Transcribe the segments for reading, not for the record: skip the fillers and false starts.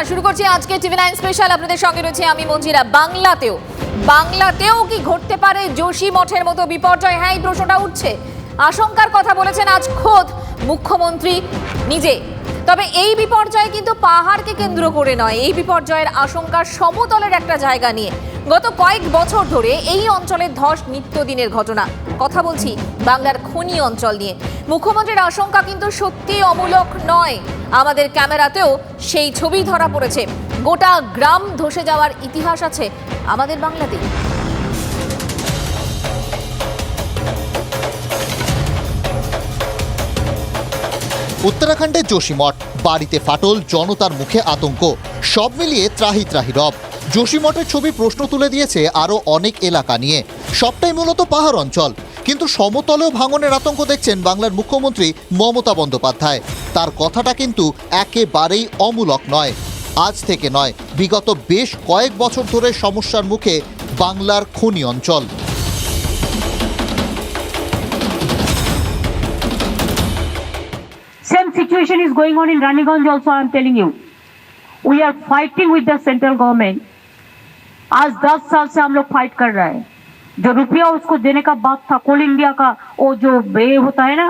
নমস্কার, শুরু করছি আজকে টিভি9 স্পেশাল। আপনাদের সঙ্গে রয়েছে আমি মঞ্জিরা। বাংলাতেও কি ঘটতে পারে যোশী মঠের মতো বিপর্যয়? হ্যাঁ, এই প্রশ্নটা উঠছে। আশঙ্কার কথা বলেছেন আজ খোদ মুখ্যমন্ত্রী নিজে। তবে এই বিপর্যয় কিন্তু পাহাড়কে কেন্দ্র করে নয়, এই বিপর্যয়ের আশঙ্কা সমতলের একটা জায়গা নিয়ে। গত কয়েক বছর ধরে এই অঞ্চলের ধস নিত্যদিনের ঘটনা। কথা বলছি বাংলার খনি অঞ্চল নিয়ে। মুখ্যমন্ত্রীর আশঙ্কা কিন্তু সত্যি অমূলক নয়। আমাদের ক্যামেরাতেও সেই ছবি ধরা পড়েছে। গোটা গ্রাম ধসে যাওয়ার ইতিহাস আছে আমাদের বাংলাতেই। উত্তরাখণ্ডের যোশীমঠ, বাড়িতে ফাটল, জনতার মুখে আতঙ্ক, সব মিলিয়ে ত্রাহি ত্রাহি রব। যোশীমঠের ছবি প্রশ্ন তুলে দিয়েছে আরও অনেক এলাকা নিয়ে। সবটাই মূলত পাহাড় অঞ্চল, কিন্তু সমতলেও ভাঙনের আতঙ্ক দেখছেন বাংলার মুখ্যমন্ত্রী মমতা বন্দ্যোপাধ্যায়। তার কথাটা কিন্তু একেবারেই অমূলক নয়। আজ থেকে নয়, বিগত বেশ কয়েক বছর ধরে সমস্যার মুখে বাংলার খনি অঞ্চল। Same situation is going on in Raniganj also, I am telling you. We are fighting with the central government. आज 10 साल से हम लोग फाइट कर रहे हैं। जो रुपया उसको देने का बात था, कोल इंडिया का वो जो बे होता है ना,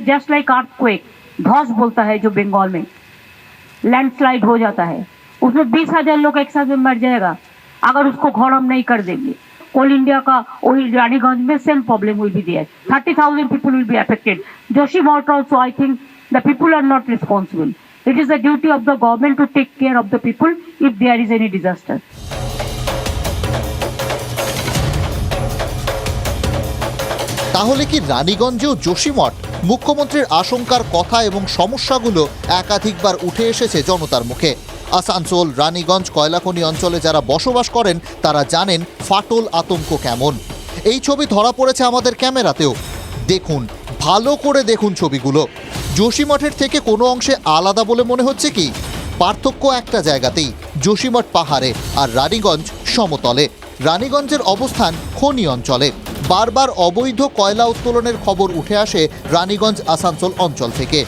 जस्ट लाइक अर्थक्वेक, धौस बोलता है जो बंगाल में लैंडस्लाइड हो जाता है, उसमें 20,000 लोग एक साथ में मर जाएगा अगर उसको घर हम नहीं कर देंगे। कोल इंडिया का वही रानीगंज में same problem will be there, 30,000 people will be affected. Joshimart also, I think the people are not responsible. It is the duty of the government to take care of the people if there is any disaster. তাহলে কি রানীগঞ্জেও যোশীমঠ? মুখ্যমন্ত্রীর আশঙ্কার কথা এবং সমস্যাগুলো একাধিকবার উঠে এসেছে জনতার মুখে। আসানসোল, রানীগঞ্জ, কয়লাখনি অঞ্চলে যারা বসবাস করেন তারা জানেন ফাটল আতঙ্ক কেমন। এই ছবি ধরা পড়েছে আমাদের ক্যামেরাতেও। দেখুন, ভালো করে দেখুন ছবিগুলো। যোশীমঠের থেকে কোনো অংশে আলাদা বলে মনে হচ্ছে কি? পার্থক্য একটা জায়গাতেই, যোশীমঠ পাহাড়ে আর রানীগঞ্জ সমতলে। রানীগঞ্জের অবস্থান খনি অঞ্চলে। বারবার অবৈধ কয়লা উত্তোলনের খবর উঠে আসে রানীগঞ্জ আসানসোল অঞ্চল থেকে।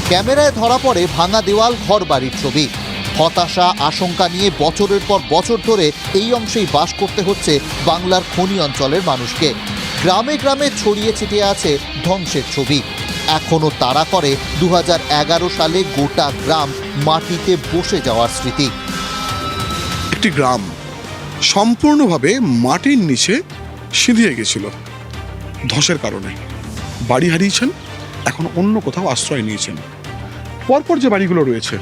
ক্যামেরায় ধরা পড়ে ভাঙা দেওয়াল, ঘর বাড়ির ছবি। হতাশা, আশঙ্কা নিয়ে বছরের পর বছর ধরে এই অংশেই বাস করতে হচ্ছে বাংলার খনি অঞ্চলের মানুষকে। গ্রামে গ্রামে ছড়িয়ে ছিটিয়ে আছে ধ্বংসের ছবি। এখনও তাড়া করে 2011 সালে গোটা গ্রাম মাটিতে বসে যাওয়ার স্মৃতি। একটি গ্রাম সম্পূর্ণভাবে মাটির নিচে সিঁধিয়ে গেছিল ধসের কারণে। বাড়ি হারিয়েছেন, এখন অন্য কোথাও আশ্রয় নিয়েছেন। পরপর যে বাড়িগুলো রয়েছে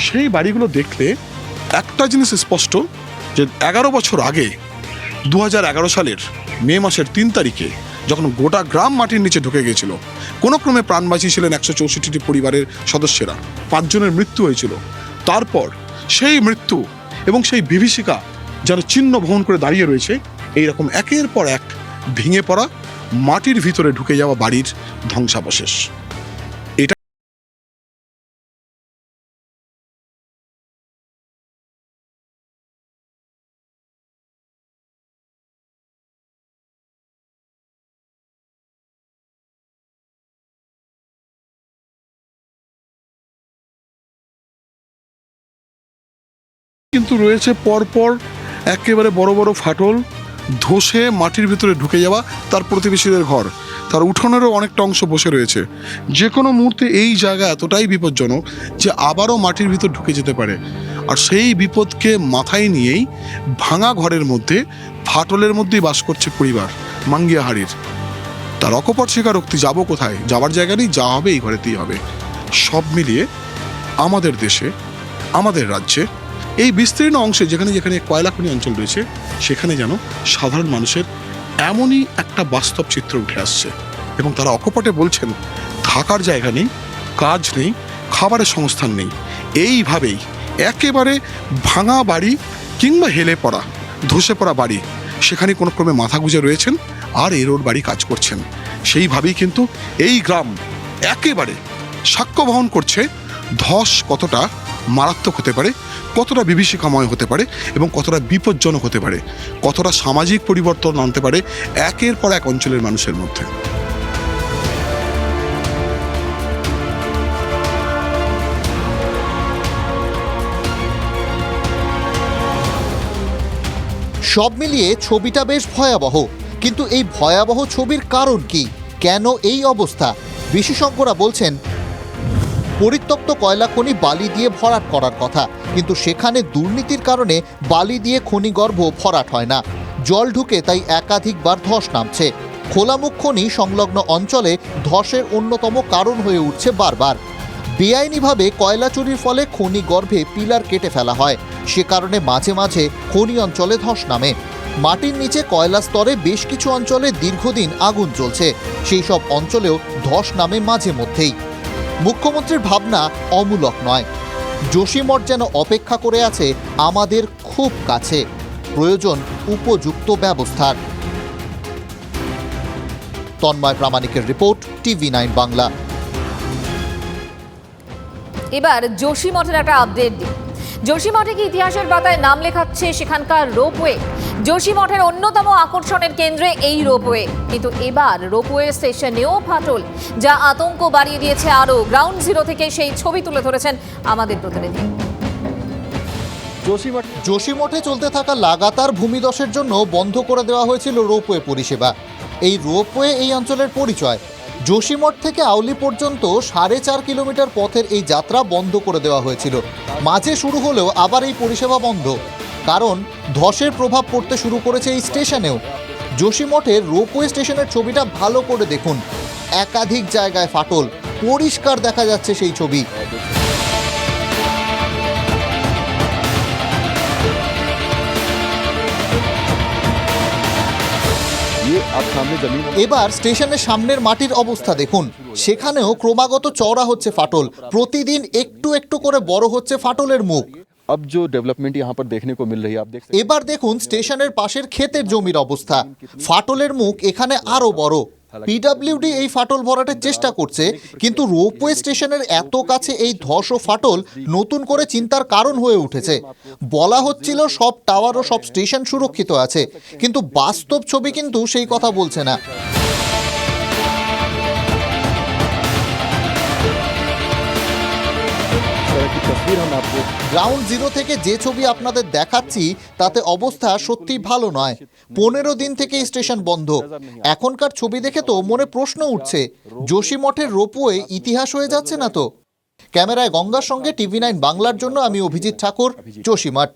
সেই বাড়িগুলো দেখলে একটা জিনিস স্পষ্ট, যে 11 বছর আগে 2011 সালের মে মাসের 3 তারিখে যখন গোটা গ্রাম মাটির নিচে ঢুকে গিয়েছিল, কোনো ক্রমে প্রাণ বাঁচিয়েছিলেন 164টি পরিবারের সদস্যরা, 5 জনের মৃত্যু হয়েছিল। তারপর সেই মৃত্যু এবং সেই বিভীষিকা যেন চিহ্ন বহন করে দাঁড়িয়ে রয়েছে। এইরকম একের পর এক ভেঙে পড়া, মাটির ভিতরে ঢুকে যাওয়া বাড়ির ধ্বংসাবশেষ। এটা কিন্তু রয়েছে পরপর একেবারে বড় বড় ফাটল, ধসে মাটির ভিতরে ঢুকে যাওয়া তার প্রতিবেশীদের ঘর, তার উঠোনেরও অনেকটা অংশ বসে রয়েছে। যে কোনো মুহূর্তে এই জায়গা এতটাই বিপজ্জনক যে আবারও মাটির ভিতর ঢুকে যেতে পারে। আর সেই বিপদকে মাথায় নিয়েই ভাঙা ঘরের মধ্যে, ফাটলের মধ্যেই বাস করছে পরিবার মাঙ্গিয়াহারির। তার অকপট স্বীকারোক্তি, যাবো কোথায়, যাবার জায়গা নেই, যা হবে এই ঘরেতেই হবে। সব মিলিয়ে আমাদের দেশে, আমাদের রাজ্যে এই বিস্তীর্ণ অংশে যেখানে যেখানে কয়লা খনি অঞ্চল রয়েছে, সেখানে যেন সাধারণ মানুষের এমনই একটা বাস্তব চিত্র উঠে আসছে। এবং তারা অকপটে বলছেন, থাকার জায়গা নেই, কাজ নেই, খাবারের সংস্থান নেই। এইভাবেই একেবারে ভাঙা বাড়ি কিংবা হেলে পড়া, ধসে পড়া বাড়ি, সেখানে কোনো ক্রমে মাথা গুঁজে রয়েছেন আর এই রোড বাড়ি কাজ করছেন। সেইভাবেই কিন্তু এই গ্রাম একেবারে সাক্ষ্য বহন করছে ধস কতটা মারাত্মক হতে পারে, কতটা বিভীষিকাময় হতে পারে এবং কতটা বিপজ্জনক হতে পারে, কতটা সামাজিক পরিবর্তন আনতে পারে একের পর এক অঞ্চলের মানুষের মধ্যে। সব মিলিয়ে ছবিটা বেশ ভয়াবহ, কিন্তু এই ভয়াবহ ছবির কারণ কি, কেন এই অবস্থা? বিশেষজ্ঞরা বলছেন পরিত্যক্ত কয়লা খনি বালি দিয়ে ভরাট করার কথা, কিন্তু সেখানে দুর্নীতির কারণে বালি দিয়ে খনিগর্ভ ভরাট হয় না, জল ঢুকে তাই একাধিকবার ধস নামছে। খোলামুখ খনি সংলগ্ন অঞ্চলে ধসের অন্যতম কারণ হয়ে উঠছে বারবার। বেআইনিভাবে কয়লা চুরির ফলে খনি গর্ভে পিলার কেটে ফেলা হয়, সে কারণে মাঝে মাঝে খনি অঞ্চলে ধস নামে। মাটির নিচে কয়লা স্তরে বেশ কিছু অঞ্চলে দীর্ঘদিন আগুন জ্বলছে, সেই সব অঞ্চলেও ধস নামে মাঝে মধ্যেই। মুখ্যমন্ত্রীর ভাবনা অমূলক নয়, যোশীমঠ যেন অপেক্ষা করে আছে আমাদের খুব কাছে, প্রয়োজন উপযুক্ত ব্যবস্থার। তন্ময় প্রামাণিকের রিপোর্ট, TV9 বাংলা। এবার যোশীমঠের একটা আপডেট দিই। যোশীমঠে কি ইতিহাসের পাতায় নাম লেখাচ্ছে সেখানকার রোপওয়ে? যোশীমঠের অন্যতম আকর্ষণের কেন্দ্রে এই রোপওয়ে, কিন্তু এবার রোপওয়ে স্টেশনেও ফাটল, যা আতঙ্ক বাড়িয়ে দিয়েছে আরও। গ্রাউন্ড জিরো থেকে সেই ছবি তুলে ধরেছেন আমাদের প্রতিনিধি। যোশীমঠে চলতে থাকা লাগাতার ভূমিধসের জন্য বন্ধ করে দেওয়া হয়েছিল রোপওয়ে পরিষেবা। এই রোপওয়ে এই অঞ্চলের পরিচয়। যোশীমঠ থেকে আউলি পর্যন্ত 4.5 কিলোমিটার পথের এই যাত্রা বন্ধ করে দেওয়া হয়েছিল। মাঝে শুরু হলেও আবার এই পরিষেবা বন্ধ, কারণ ধসের প্রভাব পড়তে শুরু করেছে এই স্টেশনেও। যোশীমঠের রোপওয়ে স্টেশনের ছবিটা ভালো করে দেখুন, একাধিক জায়গায় ফাটল, পরিষ্কার দেখা যাচ্ছে সেই ছবি। এবার স্টেশনের সামনের মাটির অবস্থা দেখুন, সেখানেও ক্রমাগত চওড়া হচ্ছে ফাটল, প্রতিদিন একটু একটু করে বড় হচ্ছে ফাটলের মুখ। अब जो डेवलपमेंट यहाँ पर देखने को मिल रही है, आप देख सकते এবার দেখুন স্টেশনের পাশের ক্ষেতের জমির অবস্থা, ফাটলের মুখ এখানে আরো বড়। পিডব্লিউডি এই ফাটল ভরাটের চেষ্টা করছে, কিন্তু রোপওয়ে স্টেশনের এত কাছে এই ধস ও ফাটল নতুন করে চিন্তার কারণ হয়ে উঠেছে। বলা হচ্ছিল সব টাওয়ার ও সব স্টেশন সুরক্ষিত আছে, কিন্তু বাস্তব ছবি কিন্তু সেই কথা বলছে না। की तस्वीर हम आपको গ্রাউন্ড জিরো থেকে যে ছবি আপনাদের দেখাচ্ছি তাতে অবস্থা সত্যি ভালো নয়। 15 দিন থেকে স্টেশন বন্ধ। এখনকার ছবি দেখে তো মনে প্রশ্ন উঠছে, যোশীমঠের রোপওয়ে ইতিহাস হয়ে যাচ্ছে না তো? ক্যামেরায় গঙ্গার সঙ্গে TV9 বাংলার জন্য আমি অভিজিৎ ঠাকুর, যোশীমঠ।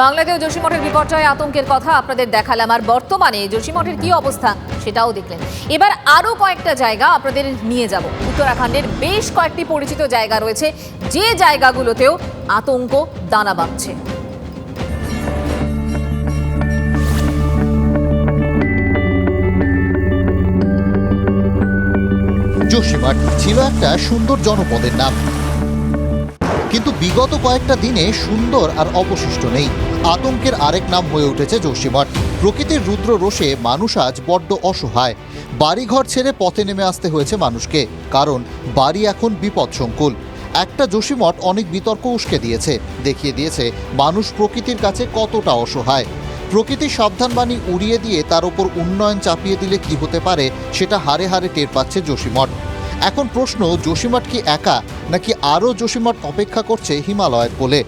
বাংলাতেও যোশীমঠের বিপর্যয় আতঙ্কের কথা আপনাদের দেখালাম, আর বর্তমানে যোশীমঠের কি অবস্থা সেটাও দেখলেন। এবার আরও কয়েকটা জায়গা আপনাদের নিয়ে যাব। উত্তরাখণ্ডের বেশ কয়েকটি পরিচিত জায়গা রয়েছে, যে জায়গাগুলোতেও আতঙ্ক দানা বাঁধছে। যোশীমঠ ছিল একটা সুন্দর জনপদের নাম, কিন্তু বিগত কয়েকটা দিনে সুন্দর আর অবশিষ্ট নেই। আতঙ্কের আরেক নাম হয়ে উঠেছে যোশীমঠ। প্রকৃতির রুদ্র রোষে মানুষ আজ বড্ড অসহায়। বাড়িঘর ছেড়ে পথে নেমে আসতে হয়েছে মানুষকে, কারণ বাড়ি এখন বিপদসংকুল। একটা যোশীমঠ অনেক বিতর্ক উস্কে দিয়েছে, দেখিয়ে দিয়েছে মানুষ প্রকৃতির কাছে কতটা অসহায়। প্রকৃতির সাবধানবাণী উড়িয়ে দিয়ে তার উপর উন্নয়ন চাপিয়ে দিলে কি হতে পারে সেটা হারে হারে টের পাচ্ছে যোশীমঠ। এখন প্রশ্ন, যোশীমঠ কি একা, নাকি আরও যোশীমঠ অপেক্ষা করছে হিমালয়ের কোলে?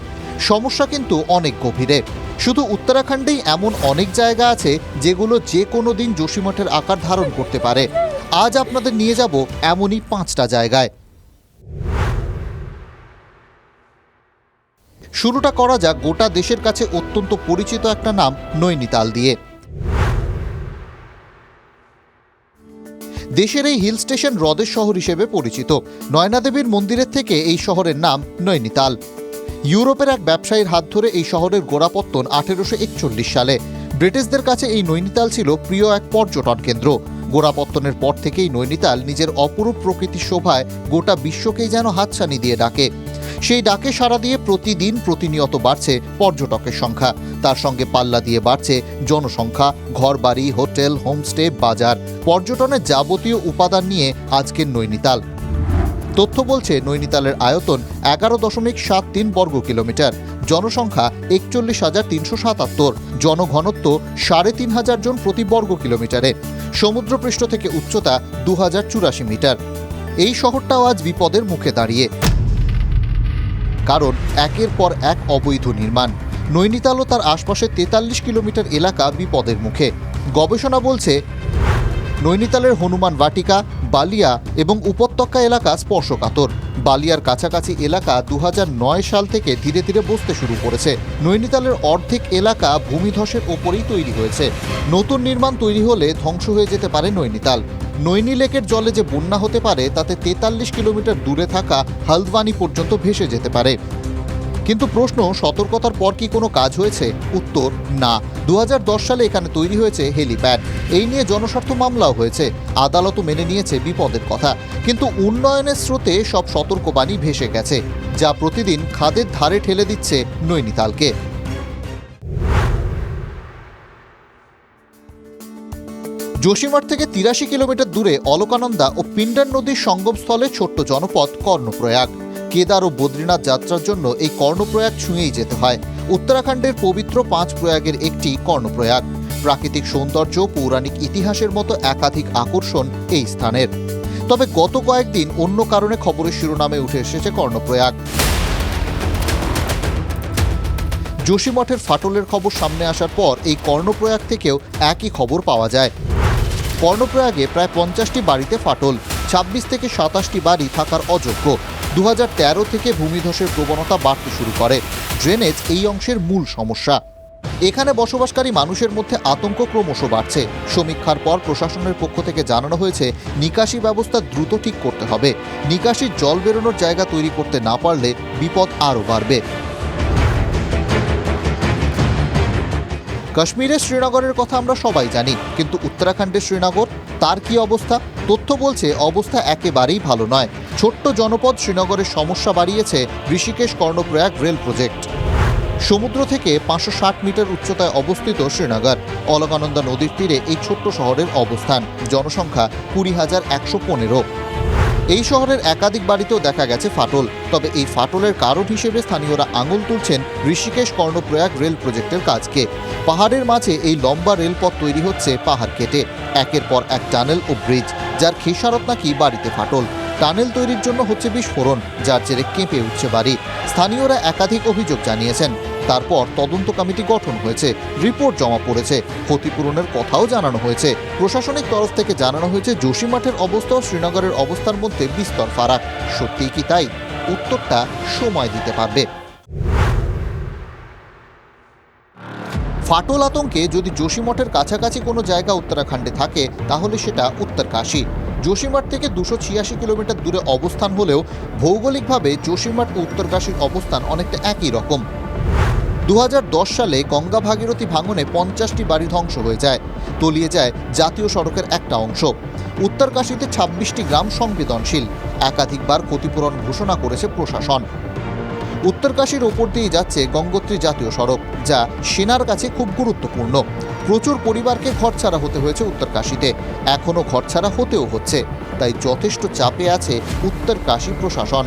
সমস্যা কিন্তু অনেক গভীরে। শুধু উত্তরাখণ্ডেই এমন অনেক জায়গা আছে যেগুলো যে কোনো দিন যোশীমঠের আকার ধারণ করতে পারে। আজ আপনাদের নিয়ে যাব এমনই 5টা জায়গায়। শুরুটা করা যাক গোটা দেশের কাছে অত্যন্ত পরিচিত একটা নাম, নৈনিতাল দিয়ে। দেশের এই হিল স্টেশন হ্রদের শহর হিসেবে পরিচিত। নয়নাদেবীর মন্দিরের থেকে এই শহরের নাম নৈনিতাল। ইউরোপের এক ব্যবসায়ীর হাত ধরে এই শহরের গোড়াপত্তন 1841 সালে। ব্রিটিশদের কাছে এই নৈনিতাল ছিল প্রিয় এক পর্যটন কেন্দ্র। গোড়াপত্তনের পর থেকেই নৈনিতাল নিজের অপরূপ প্রকৃতির শোভায় গোটা বিশ্বকেই যেন হাতছানি দিয়ে ডাকে। সেই ডাকে সাড়া দিয়ে প্রতিদিন প্রতিনিয়ত বাড়ছে পর্যটকের সংখ্যা, তার সঙ্গে পাল্লা দিয়ে বাড়ছে জনসংখ্যা, ঘরবাড়ি, হোটেল, হোমস্টে, বাজার, পর্যটনের যাবতীয় উপাদান নিয়ে আজকের নৈনিতাল। তথ্য বলছে নৈনিতালের আয়তন 11.73 বর্গ কিলোমিটার, জনসংখ্যা 41,377, জনঘনত্ব 3,500 জন প্রতি বর্গ কিলোমিটারে, সমুদ্রপৃষ্ঠ থেকে উচ্চতা 2084 মিটার। এই শহরটাও আজ বিপদের মুখে দাঁড়িয়ে, কারণ একের পর এক অবৈধ নির্মাণ। নৈনিতাল ও তার আশপাশে 43 কিলোমিটার এলাকা বিপদের মুখে। গবেষণা বলছে নৈনিতালের হনুমান বাটিকা, বালিয়া এবং উপত্যকা এলাকা স্পর্শকাতর। বালিয়ার কাছাকাছি এলাকা 2009 সাল থেকে ধীরে ধীরে বসতে শুরু করেছে। নৈনিতালের অর্ধেক এলাকা ভূমিধসের ওপরেই তৈরি হয়েছে। নতুন নির্মাণ তৈরি হলে ধ্বংস হয়ে যেতে পারে নৈনিতাল। নৈনি লেকের জলে যে বন্যা হতে পারে তাতে 43 কিলোমিটার দূরে থাকা হলদওয়ানি পর্যন্ত ভেসে যেতে পারে। কিন্তু প্রশ্ন, সতর্কতার পর কি কোনো কাজ হয়েছে? উত্তর না। 2010 সালে এখানে তৈরি হয়েছে হেলিপ্যাড। এই নিয়ে জনস্বার্থ মামলাও হয়েছে, আদালতও মেনে নিয়েছে বিপদের কথা। কিন্তু উন্নয়নের স্রোতে সব সতর্কবাণী ভেসে গেছে, যা প্রতিদিন খাদের ধারে ঠেলে দিচ্ছে নৈনিতালকে। যোশীমঠ থেকে 83 কিলোমিটার দূরে অলকানন্দা ও পিন্ডার নদীর সঙ্গমস্থলে ছোট্ট জনপদ কর্ণপ্রয়াগ। কেদার ও বদ্রীনাথ যাত্রার জন্য এই কর্ণপ্রয়াগ ছুঁয়েই যেতে হয়। উত্তরাখণ্ডের পবিত্র 5 প্রয়াগের একটি কর্ণপ্রয়াগ। প্রাকৃতিক সৌন্দর্য, পৌরাণিক ইতিহাসের মতো একাধিক আকর্ষণ এই স্থানের। তবে গত কয়েকদিন অন্য কারণে খবরের শিরোনামে উঠে এসেছে কর্ণপ্রয়াগ। যোশীমঠের ফাটলের খবর সামনে আসার পর এই কর্ণপ্রয়াগ থেকেও একই খবর পাওয়া যায়। কর্ণপ্রয়াগে প্রায় 50টি বাড়িতে ফাটল, 26 থেকে 27টি বাড়ি থাকার অযোগ্য। 2013 থেকে ভূমিধসের প্রবণতা বাড়তে শুরু করে। ড্রেনেজ এই অংশের মূল সমস্যা। এখানে বসবাসকারী মানুষের মধ্যে আতঙ্ক ক্রমশ বাড়ছে। সমীক্ষার পর প্রশাসনের পক্ষ থেকে জানানো হয়েছে নিকাশি ব্যবস্থা দ্রুত ঠিক করতে হবে। নিকাশির জল বেরোনোর জায়গা তৈরি করতে না পারলে বিপদ আরও বাড়বে। কাশ্মীরের শ্রীনগরের কথা আমরা সবাই জানি, কিন্তু উত্তরাখণ্ডের শ্রীনগর, তার কি অবস্থা? তথ্য বলছে অবস্থা একেবারেই ভালো নয়। ছোট্ট জনপদ শ্রীনগরের সমস্যা বাড়িয়েছে ঋষিকেশ কর্ণপ্রয়াগ রেল প্রজেক্ট। সমুদ্র থেকে 560 মিটার উচ্চতায় অবস্থিত শ্রীনগর, অলকানন্দা নদীর তীরে এই ছোট্ট শহরের অবস্থান। জনসংখ্যা 20,115। এই শহরের একাধিক বাড়িতেও দেখা গেছে ফাটল। তবে এই ফাটলের কারণ হিসেবে স্থানীয়রা আঙুল তুলছেন ঋষিকেশ কর্ণপ্রয়াগ রেল প্রজেক্টের কাজকে। পাহাড়ের মাঝে এই লম্বা রেলপথ তৈরি হচ্ছে পাহাড় কেটে, একের পর এক টানেল ও ব্রিজ, যার খেসারত নাকি বাড়িতে ফাটল। টানেল তৈরির জন্য হচ্ছে বিস্ফোরণ, যার জেরে কেঁপে উঠছে বাড়ি। স্থানীয়রা একাধিক অভিযোগ জানিয়েছেন। তারপর তদন্ত কমিটি গঠন হয়েছে, রিপোর্ট জমা পড়েছে, ক্ষতিপূরণের কথাও জানানো হয়েছে। প্রশাসনিক তরফ থেকে জানানো হয়েছে যোশীমঠের অবস্থা ও শ্রীনগরের অবস্থার মধ্যে বিস্তর ফারাক। সত্যিই কি তাই? উত্তরটা সময় দিতে পারবে। ফাটল আতঙ্কে যদি যোশীমঠের কাছাকাছি কোনো জায়গা উত্তরাখণ্ডে থাকে তাহলে সেটা উত্তরকাশী। যোশীমঠ থেকে 286 কিলোমিটার দূরে অবস্থান হলেও ভৌগোলিকভাবে যোশীমঠ ও উত্তরকাশীর অবস্থান অনেকটা একই রকম। 2010 সালে গঙ্গা ভাগীরথী ভাঙনে 50টি বাড়ি ধ্বংস হয়ে যায়, তলিয়ে যায় জাতীয় সড়কের একটা অংশ। উত্তরকাশীতে 26টি গ্রাম সংবেদনশীল, একাধিকবার ক্ষতিপূরণ ঘোষণা করেছে প্রশাসন। উত্তরকাশীর ওপর দিয়ে যাচ্ছে গঙ্গোত্রী জাতীয় সড়ক, যা সেনার কাছে খুব গুরুত্বপূর্ণ। প্রচুর পরিবারকে ঘরছাড়া হতে হয়েছে উত্তরকাশীতে, এখনও ঘরছাড়া হতেও হচ্ছে। তাই যথেষ্ট চাপে আছে উত্তরকাশী প্রশাসন।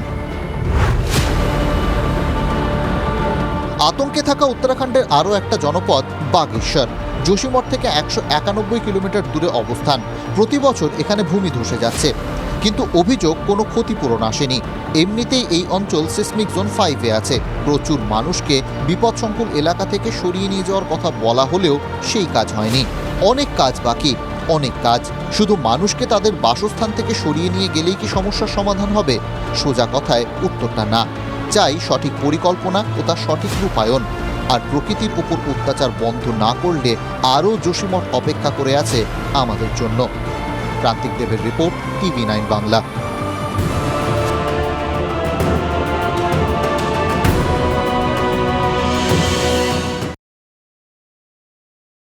আতঙ্কে থাকা উত্তরাখণ্ডের আরও একটা জনপদ বাগেশ্বর। যোশীমঠ থেকে 191 কিলোমিটার দূরে অবস্থান। প্রতি বছর এখানে ভূমি ধসে যাচ্ছে, কিন্তু অভিযোগ কোনো ক্ষতিপূরণ আসেনি। এমনিতেই এই অঞ্চল সিসমিক জোন 5-এ আছে। প্রচুর মানুষকে বিপদসংকুল এলাকা থেকে সরিয়ে নিয়ে যাওয়ার কথা বলা হলেও সেই কাজ হয়নি। অনেক কাজ বাকি, অনেক কাজ। শুধু মানুষকে তাদের বাসস্থান থেকে সরিয়ে নিয়ে গেলেই কি সমস্যার সমাধান হবে? সোজা কথায় উত্তরটা না। চাই সঠিক পরিকল্পনা ও তার সঠিক রূপায়ণ। আর প্রকৃতির উপর অত্যাচার বন্ধ না করলে আরও যোশীমঠ অপেক্ষা করে আছে আমাদের জন্য। প্রান্তিক দেবের রিপোর্ট, TV9 বাংলা।